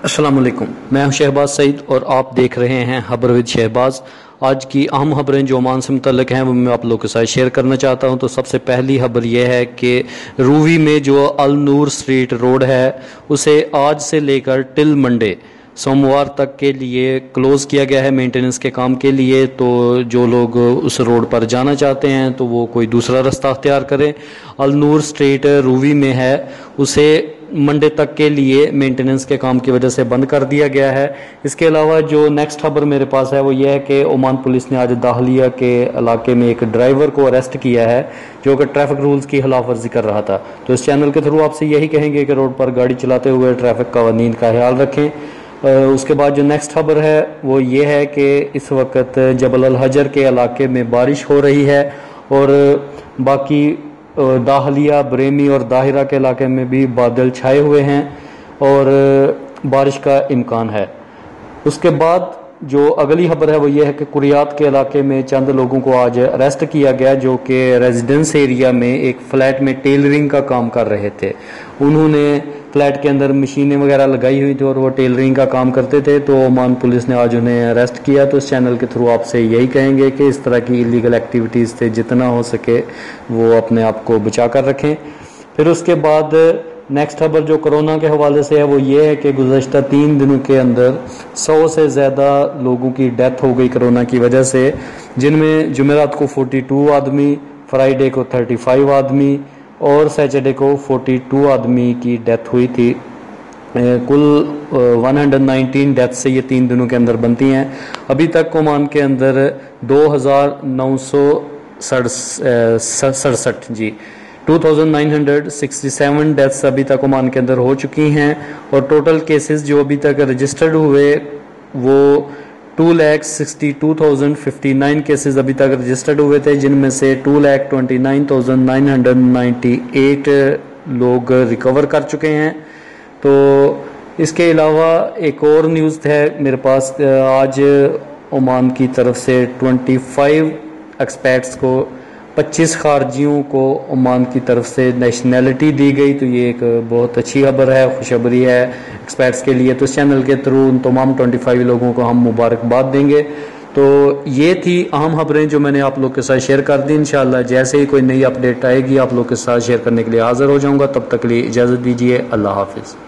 अस्सलाम वालेकुम, मैं हूं शहबाज सईद और आप देख रहे हैं खबर विद शहबाज। आज की अहम खबरें जो ओमान से मुतल्लिक हैं वो मैं आप लोगों के साथ शेयर करना चाहता हूं। तो सबसे पहली खबर यह है कि रूवी में जो अल नूर स्ट्रीट रोड है उसे आज से लेकर टिल मंडे सोमवार तक के लिए क्लोज़ किया गया है मेंटेनेंस के काम के लिए। तो जो लोग उस रोड पर जाना चाहते हैं तो वो कोई दूसरा रास्ता अख्तियार करें। अल नूर स्ट्रीट रूवी में है, उसे मंडे तक के लिए मेंटेनेंस के काम की वजह से बंद कर दिया गया है। इसके अलावा जो नेक्स्ट खबर मेरे पास है वो ये है कि ओमान पुलिस ने आज दाहलिया के इलाके में एक ड्राइवर को अरेस्ट किया है जो कि ट्रैफिक रूल्स की खिलाफ वर्जी कर रहा था। तो इस चैनल के थ्रू आपसे यही कहेंगे कि रोड पर गाड़ी चलाते हुए ट्रैफिक कानून का ख्याल रखें। उसके बाद जो नेक्स्ट खबर है वो ये है कि इस वक्त जबल अल हजर के इलाके में बारिश हो रही है और बाकी दाहलिया, ब्रेमी और दाहिरा के इलाके में भी बादल छाए हुए हैं और बारिश का इम्कान है। उसके बाद जो अगली खबर है वो ये है कि कुरियात के इलाके में चंद लोगों को आज अरेस्ट किया गया जो कि रेजिडेंस एरिया में एक फ्लैट में टेलरिंग का काम कर रहे थे। उन्होंने फ्लैट के अंदर मशीनें वगैरह लगाई हुई थी और वो टेलरिंग का काम करते थे। तो ओमान पुलिस ने आज उन्हें अरेस्ट किया। तो इस चैनल के थ्रू आपसे यही कहेंगे कि इस तरह की इलीगल एक्टिविटीज़ से जितना हो सके वो अपने आप को बचा कर रखें। फिर उसके बाद नेक्स्ट खबर जो कोरोना के हवाले से है वो ये है कि गुज़श्ता 3 दिनों के अंदर 100 से ज़्यादा लोगों की डेथ हो गई कोरोना की वजह से, जिनमें जुमेरात को 42 आदमी, फ्राइडे को 35 आदमी और सैटरडे को 42 आदमी की डेथ हुई थी। कुल 119 डेथ से ये 3 दिनों के अंदर बनती हैं। अभी तक ओमान के अंदर 2967 डेथ्स अभी तक ओमान के अंदर हो चुकी हैं और टोटल केसेस जो अभी तक रजिस्टर्ड हुए वो 2,62,059 केसेस अभी तक रजिस्टर्ड हुए थे, जिनमें से 2,29,998 लोग रिकवर कर चुके हैं। तो इसके अलावा एक और न्यूज़ है मेरे पास, आज ओमान की तरफ से 25 एक्सपर्ट्स को 25 खारजियों को ओमान की तरफ से नेशनैलिटी दी गई। तो ये एक बहुत अच्छी खबर है, खुशखबरी है एक्सपर्ट्स के लिए। तो इस चैनल के थ्रू उन तमाम 25 लोगों को हम मुबारकबाद देंगे। तो ये थी अहम खबरें जो मैंने आप लोग के साथ शेयर कर दी। इंशाल्लाह जैसे ही कोई नई अपडेट आएगी आप लोग के साथ शेयर करने के लिए हाजिर हो जाऊंगा। तब तक के लिए इजाज़त दीजिए। अल्लाह हाफिज़।